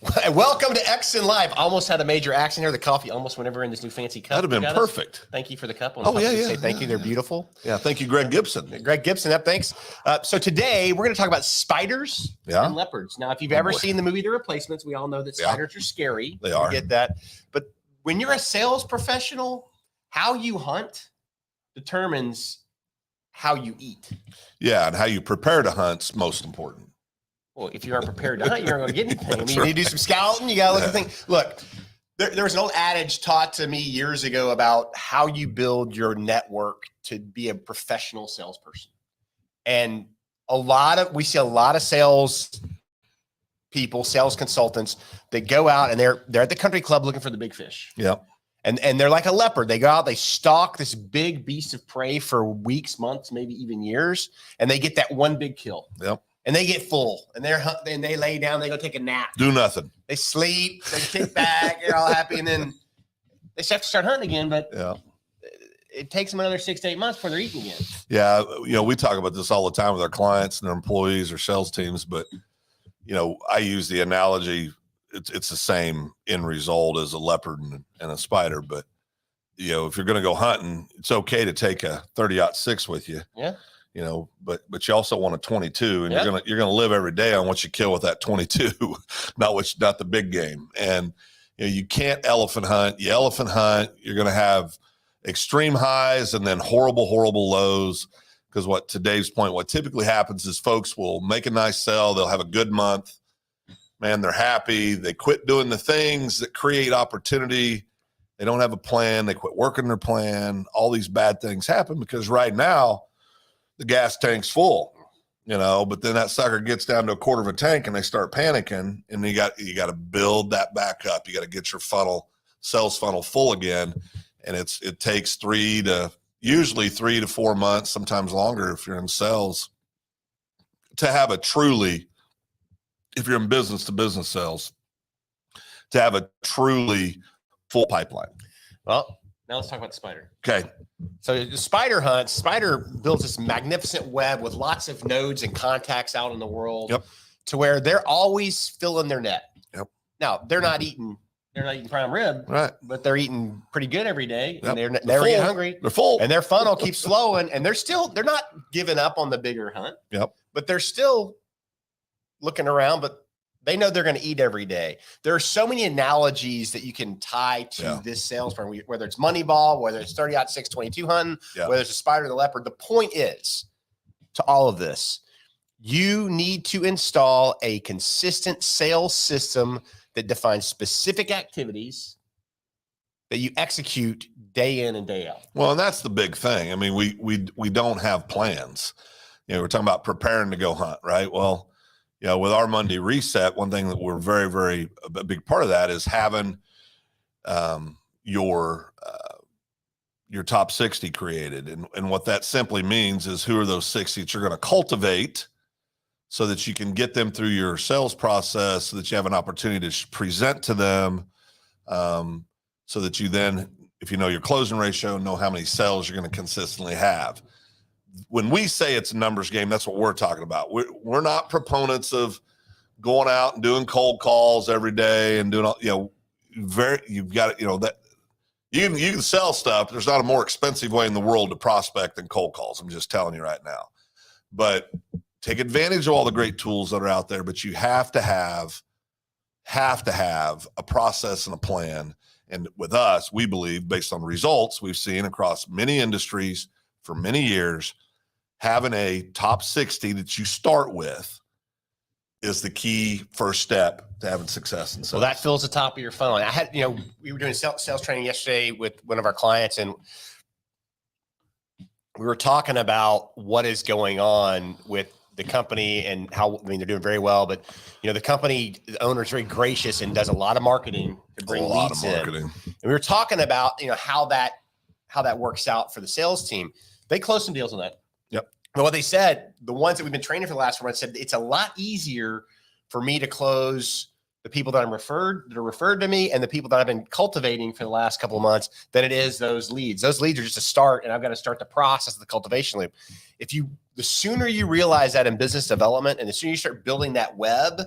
Welcome to EXSIN Live. Almost had a major accident here. The coffee almost went over in this new fancy cup. That'd have been perfect. Thank you for the cup. Oh, yeah. Say thank you. They're beautiful. Yeah, thank you, Greg Gibson. Greg Gibson, thanks. So today we're going to talk about spiders and leopards. Now, if you've ever seen the movie The Replacements, we all know that spiders are scary. They are. We get that. But when you're a sales professional, how you hunt determines how you eat. Yeah, and how you prepare to hunt's most important. Well, if you aren't prepared to hunt, you're not going to get anything. I mean, right. You need to do some scouting. You got to look at things. Look, there was an old adage taught to me years ago about how you build your network to be a professional salesperson. And we see a lot of sales people, sales consultants that go out and they're at the country club looking for the big fish. Yeah. And they're like a leopard. They go out, they stalk this big beast of prey for weeks, months, maybe even years, and they get that one big kill. Yep. And they get full, and they lay down, they go take a nap. Do nothing. They sleep, they kick back, they're all happy, and then they have to start hunting again, but it takes them another 6 to 8 months before they're eating again. Yeah, we talk about this all the time with our clients and their employees or sales teams, but, I use the analogy, it's the same end result as a leopard and a spider, but, if you're going to go hunting, it's okay to take a 30-06 with you. Yeah. But you also want a 22, and you're gonna live every day on what you kill with that 22, not the big game. And you can't elephant hunt. You elephant hunt, you're gonna have extreme highs and then horrible lows. Because what typically happens is folks will make a nice sell, they'll have a good month, man, they're happy, they quit doing the things that create opportunity. They don't have a plan, they quit working their plan. All these bad things happen because right now the gas tank's full, but then that sucker gets down to a quarter of a tank and they start panicking, and you got to build that back up. You got to get your sales funnel full again. And it takes usually 3 to 4 months, sometimes longer if you're in sales, to have if you're in business to business sales, to have a truly full pipeline. Well, now let's talk about the spider. Okay. So the spider builds this magnificent web with lots of nodes and contacts out in the world to where they're always filling their net. Yep. Now they're not eating prime rib, right? But they're eating pretty good every day, and they're never getting hungry. They're full, and their funnel keeps flowing, and they're not giving up on the bigger hunt. Yep. But they're still looking around, but they know they're going to eat every day. There are so many analogies that you can tie to this sales firm, whether it's Moneyball, whether it's 30-06 22 hunting, whether it's a spider or the leopard. The point is, to all of this, you need to install a consistent sales system that defines specific activities that you execute day in and day out. Well, and that's the big thing. I mean, we don't have plans. We're talking about preparing to go hunt, right? Well, with our Monday reset, one thing that we're very, very a big part of that is having your top 60 created. And what that simply means is who are those 60 that you're going to cultivate so that you can get them through your sales process, so that you have an opportunity to present to them, so that you then, if you know your closing ratio, know how many sales you're going to consistently have. When we say it's a numbers game, that's what we're talking about. We're not proponents of going out and doing cold calls every day and doing all, you've got that you can sell stuff. There's not a more expensive way in the world to prospect than cold calls. I'm just telling you right now, but take advantage of all the great tools that are out there, but you have to have a process and a plan. And with us, we believe, based on the results we've seen across many industries for many years, having a top 60 that you start with is the key first step to having success in sales. Well, that fills the top of your funnel. I had, we were doing sales training yesterday with one of our clients, and we were talking about what is going on with the company and how, they're doing very well, but the company owner is very gracious and does a lot of marketing to bring leads in. And we were talking about, how that works out for the sales team. They closed some deals on that. Yep. But what they said, the ones that we've been training for the last 4 months, said it's a lot easier for me to close the people that are referred to me and the people that I've been cultivating for the last couple of months than it is those leads. Those leads are just a start, and I've got to start the process of the cultivation loop. The sooner you realize that in business development, and the sooner you start building that web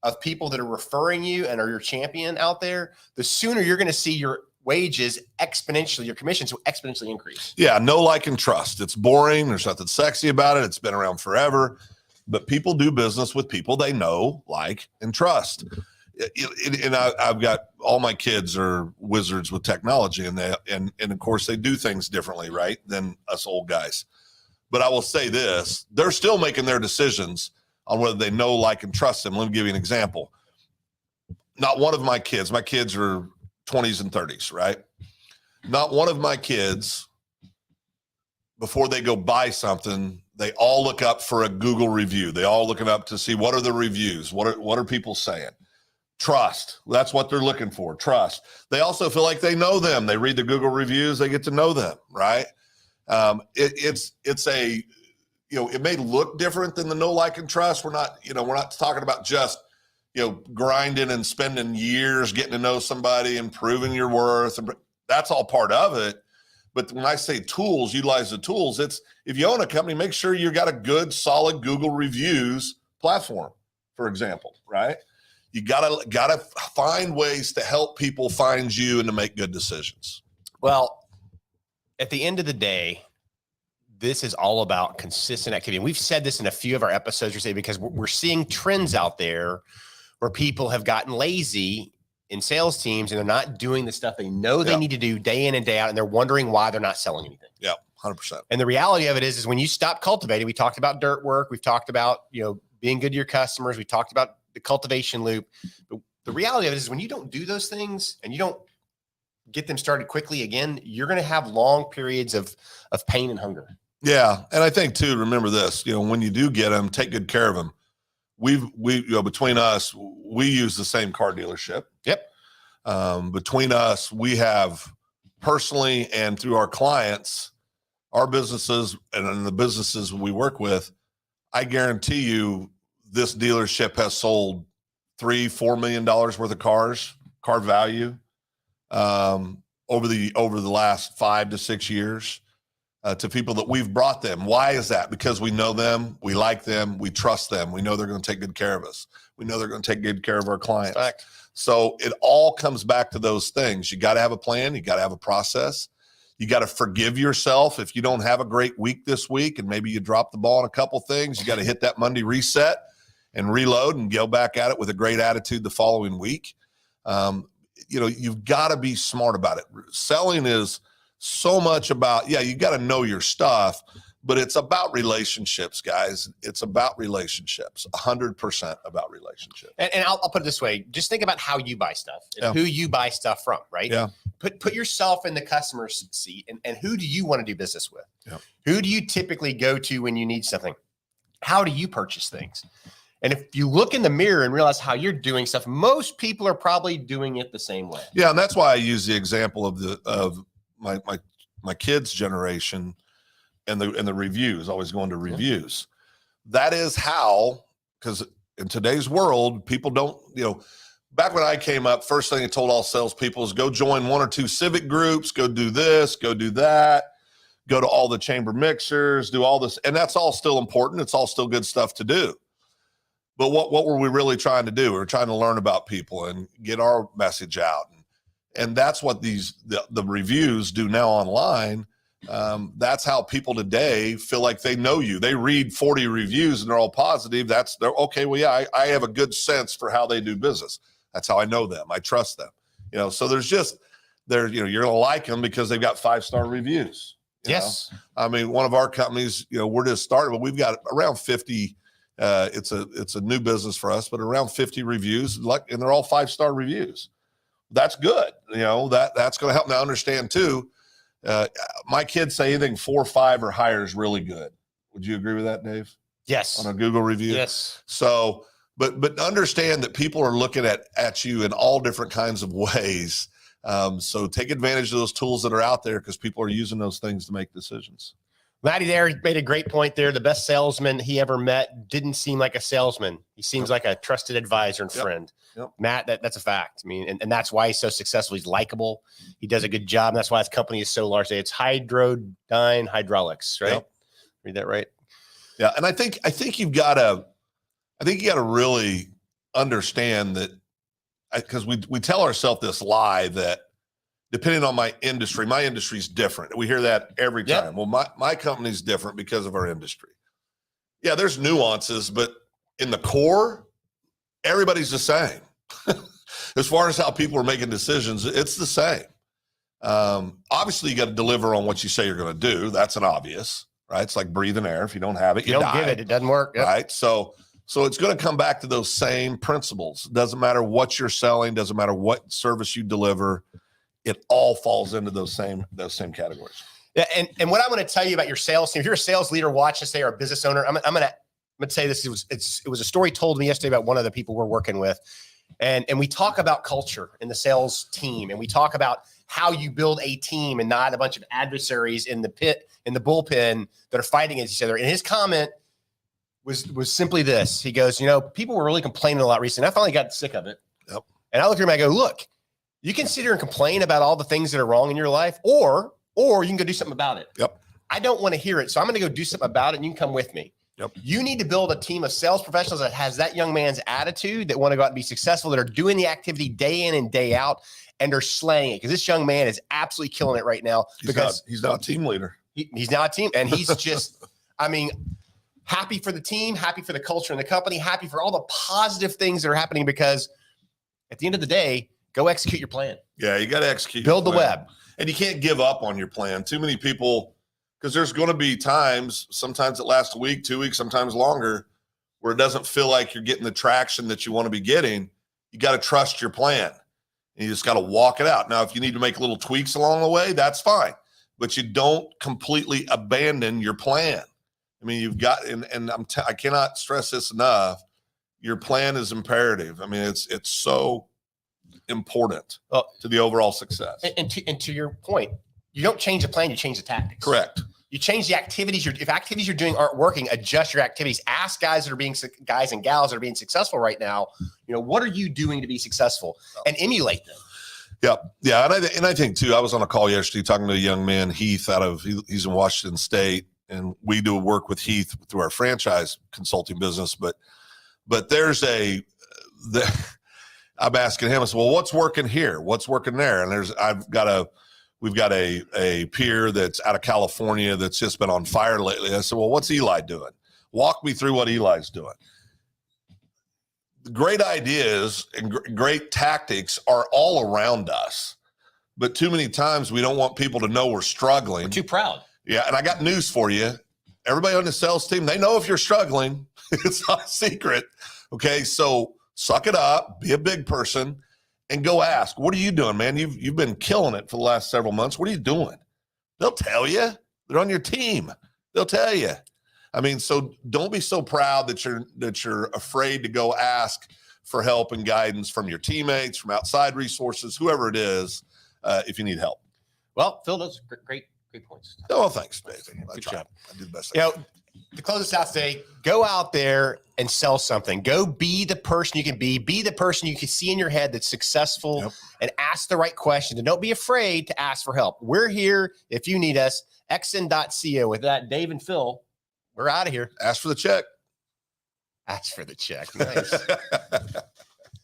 of people that are referring you and are your champion out there, the sooner you're going to see your wages exponentially, your commissions will exponentially increase. Yeah, know, like, and trust. It's boring. There's nothing sexy about it. It's been around forever. But people do business with people they know, like, and trust. And I've got all my kids are wizards with technology, and of course they do things differently, right, than us old guys. But I will say this: they're still making their decisions on whether they know, like, and trust them. Let me give you an example. Not one of my kids are 20s and 30s, right? Not one of my kids, before they go buy something, they all look up for a Google review. They all looking up to see what are the reviews, what are people saying. Trust. That's what they're looking for. Trust. They also feel like they know them. They read the Google reviews. They get to know them, right? It's a, it may look different than the know, like, and trust. We're not talking about just, grinding and spending years getting to know somebody and proving your worth. And that's all part of it. But when I say tools, utilize the tools. It's, if you own a company, make sure you got a good, solid Google reviews platform, for example, right? You gotta find ways to help people find you and to make good decisions. Well, at the end of the day, this is all about consistent activity. And we've said this in a few of our episodes, because we're seeing trends out there where people have gotten lazy in sales teams and they're not doing the stuff they know they need to do day in and day out, and they're wondering why they're not selling anything. Yeah, 100%. And the reality of it is when you stop cultivating, we talked about dirt work, we've talked about, being good to your customers, we talked about the cultivation loop. But the reality of it is when you don't do those things and you don't get them started quickly again, you're going to have long periods of pain and hunger. Yeah. And I think too, remember this, when you do get them, take good care of them. Between us, we use the same car dealership. Yep. Between us, we have personally and through our clients, our businesses and the businesses we work with, I guarantee you this dealership has sold $3-4 million worth of car value, over the last 5 to 6 years, to people that we've brought them. Why is that? Because we know them, we like them, we trust them. We know they're going to take good care of us. We know they're going to take good care of our clients. Fact. So it all comes back to those things. You got to have a plan. You got to have a process. You got to forgive yourself if you don't have a great week this week and maybe you drop the ball on a couple things. You got to hit that Monday reset and reload and go back at it with a great attitude the following week. You've got to be smart about it. Selling is so much about, you got to know your stuff, but it's about relationships, guys. It's about relationships, 100% about relationships. And I'll put it this way. Just think about how you buy stuff and who you buy stuff from, right? Yeah. Put yourself in the customer's seat and who do you want to do business with? Yeah. Who do you typically go to when you need something? How do you purchase things? And if you look in the mirror and realize how you're doing stuff, most people are probably doing it the same way. Yeah. And that's why I use the example of my kids' generation and the reviews, always going to reviews. That is how, because in today's world, people don't, back when I came up, first thing I told all salespeople is go join 1 or 2 civic groups, go do this, go do that, go to all the chamber mixers, do all this. And that's all still important. It's all still good stuff to do. But what were we really trying to do? We were trying to learn about people and get our message out. And that's what the reviews do now online. That's how people today feel like they know you. They read 40 reviews and they're all positive. They're okay. Well, yeah, I have a good sense for how they do business. That's how I know them. I trust them. So you're going to like them because they've got 5-star reviews. Yes. I mean, one of our companies, we're just started, but we've got around 50. It's a new business for us, but around 50 reviews, and they're all 5-star reviews. That's good. That's going to help. Now understand too, my kids say anything 4 or 5 or higher is really good. Would you agree with that, Dave? Yes. On a Google review? Yes. So, but understand that people are looking at you in all different kinds of ways. So take advantage of those tools that are out there because people are using those things to make decisions. Matty there made a great point there. The best salesman he ever met didn't seem like a salesman. He seems like a trusted advisor and friend. Yep. Matt, that's a fact. I mean, and that's why he's so successful. He's likable. He does a good job. And that's why his company is so large. It's Hydrodyne Hydraulics, right? Yep. Read that right? Yeah. And I think you got to really understand that, because we tell ourselves this lie that depending on my industry is different. We hear that every time. Well, my company's different because of our industry. Yeah, there's nuances, but in the core, everybody's the same. As far as how people are making decisions, it's the same. Obviously, you got to deliver on what you say you're going to do. That's an obvious, right? It's like breathing air. If you don't have it, you don't die. give it. It doesn't work. Right. So it's going to come back to those same principles. Doesn't matter what you're selling. Doesn't matter what service you deliver. It all falls into those same categories. Yeah. And what I'm going to tell you about your sales team, if you're a sales leader watching, say, or a business owner, I'm going to say this. It was a story told to me yesterday about one of the people we're working with. And we talk about culture in the sales team, and we talk about how you build a team and not a bunch of adversaries in the pit, in the bullpen that are fighting against each other. And his comment was simply this. He goes, people were really complaining a lot recently. I finally got sick of it. Yep. And I look at him and I go, look, you can sit here and complain about all the things that are wrong in your life, or you can go do something about it. Yep. I don't want to hear it. So I'm going to go do something about it, and you can come with me. Yep. You need to build a team of sales professionals that has that young man's attitude, that want to go out and be successful, that are doing the activity day in and day out, and are slaying it. Because this young man is absolutely killing it right now. He's not a team leader. He's not a team. And he's just, happy for the team, happy for the culture in the company, happy for all the positive things that are happening, because at the end of the day, go execute your plan. Yeah, you got to execute. Build the web. And you can't give up on your plan. Too many people, because there's going to be times, sometimes it lasts a week, 2 weeks, sometimes longer, where it doesn't feel like you're getting the traction that you want to be getting. You got to trust your plan, and you just got to walk it out. Now, if you need to make little tweaks along the way, that's fine, but you don't completely abandon your plan. You've got, I cannot stress this enough. Your plan is imperative. It's so important to the overall success. And to your point, you don't change the plan, you change the tactics. Correct. You change the activities. If activities you're doing aren't working, adjust your activities. Ask guys and gals that are being successful right now, what are you doing to be successful, and emulate them. Yeah. And I think too, I was on a call yesterday talking to a young man, Heath, he's in Washington State, and we do work with Heath through our franchise consulting business. But I'm asking him, I said, well, what's working here? What's working there? And we've got a peer that's out of California that's just been on fire lately. I said, well, what's Eli doing? Walk me through what Eli's doing. Great ideas and great tactics are all around us, but too many times we don't want people to know we're struggling. We're too proud. Yeah. And I got news for you. Everybody on the sales team, they know if you're struggling. It's not a secret. Okay. So suck it up, be a big person, and go ask, what are you doing, man? You've been killing it for the last several months. What are you doing? They'll tell you. They're on your team. They'll tell you. So don't be so proud that you're afraid to go ask for help and guidance from your teammates, from outside resources, whoever it is, if you need help. Well, Phil, those are great points. Oh, thanks, Dave. Good job. I did the best. To close this out today, go out there and sell something. Go be the person you can be. Be the person you can see in your head that's successful, and ask the right questions. And don't be afraid to ask for help. We're here if you need us. EXSIN.co. With that, Dave and Phil, we're out of here. Ask for the check. Ask for the check. Nice.